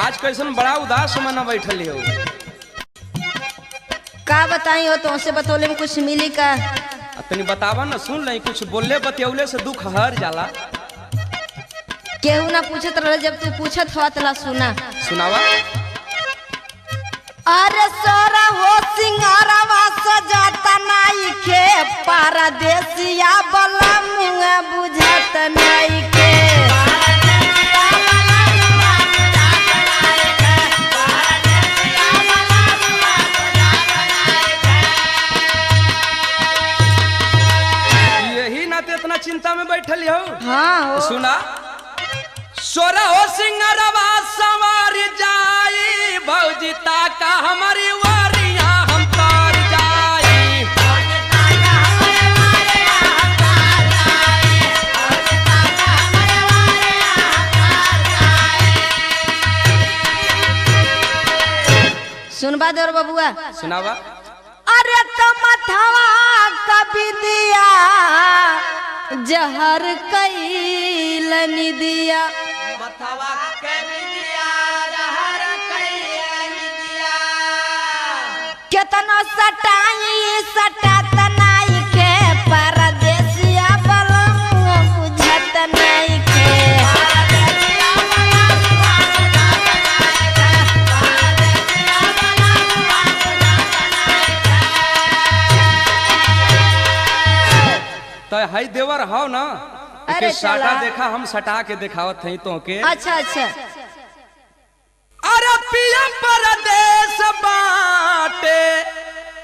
आज कैसन बड़ा उदास मन बैठल हो। का बताई हो तुमसे बतौले में कुछ मिली का? तनी बतावा ना, सुन ले कुछ बोले बतियौले से दुख हर जाला। केहू ना पूछत रहे, जब तू पूछत हो तला सुना। सुनावा। अरे सोरा हो सिंगारवा सजाता नाई के, परदेसिया बला मुआ बुझत नाई के। यही ना ते इतना चिंता में बैठल हो। हाँ हो। सुना। सोरा हो सिंगारवा सवार जाई, भौजिता का हमारी वारिया हम तार जाई। सुनबा दे और बबुआ। सुनावा। अरे तो मथवा कभी दिया जहर कैलन दिया, केतना सटाई सटात नाई के, परदेसिया बला मुआ बुझत नाई के। तो हाई देवर हो ना, अरे के साटा चला। देखा हम सटा के दिखावत हई तो के। अच्छा अच्छा। अरे पीएम परदेश बाटे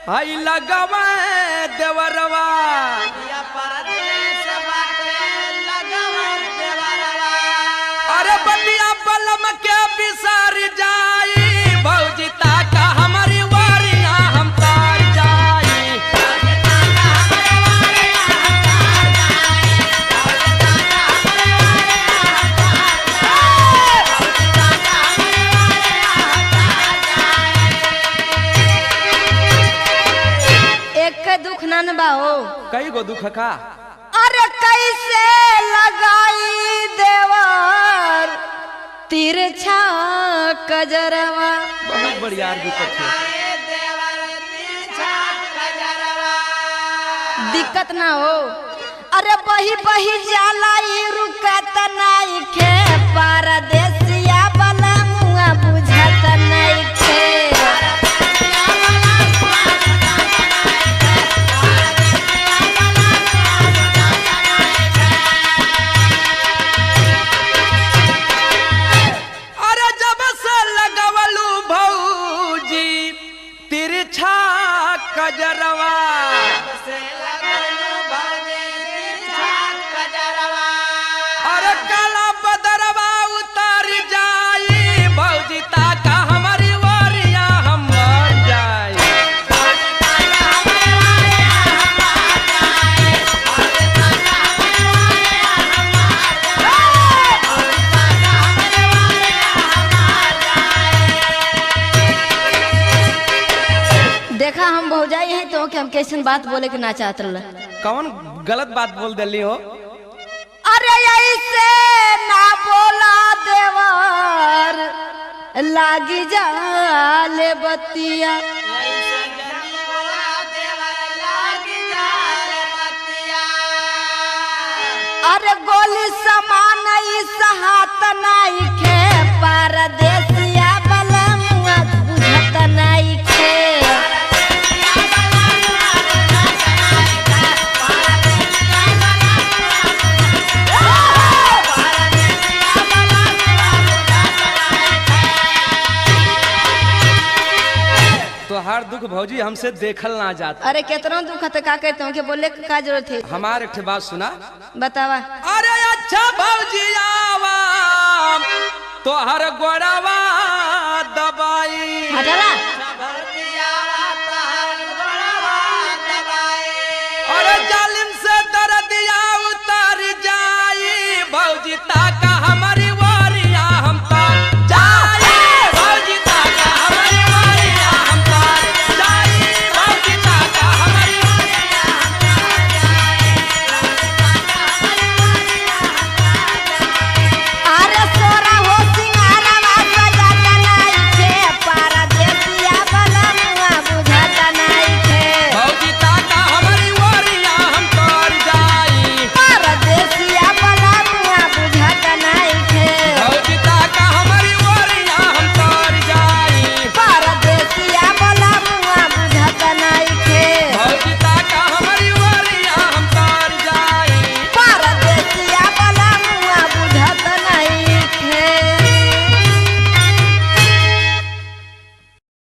हाई लगवा देवरवा। अरे बतिया बलम के बिसार जाई, भौजिता का हमारी वारिया हम तार जाई। एक के दुख नन बा हो। कई गो दुख का। अरे कैसे लगाई देवर तिरछा कजरवा, बहुत बढ़िया दिक्कत है। दिक्कत ना हो। अरे बही बही जाला ई रुकत नाई के, परदेसिया बला मुआ बुझत नाई के। अरे जब से लगवलू भौजी तिरछा कजरवा। अरे काला बदरवा उतर जाई, भौजिता का हमारी वारिया हम मर जाई। देखा हम भौजाई हैं तो कि हम कैसन बात बोले के ना चाहत रहे। कौन गलत बात बोल दिली हो। अरे ऐसे ना बोला देवर, लागी जाले बतिया। अरे गोली समान सहात नाई के, परदेसिया बला मुआ बुझत नाई के। तो हर दुख भौजी हमसे देखल ना जाता। अरे कितना दुख है, का कहते हो कि बोले का जरूरत है? हमारे एक ठे बात सुना। बतावा। अरे अच्छा भौजी आवा तो हर गोड़वा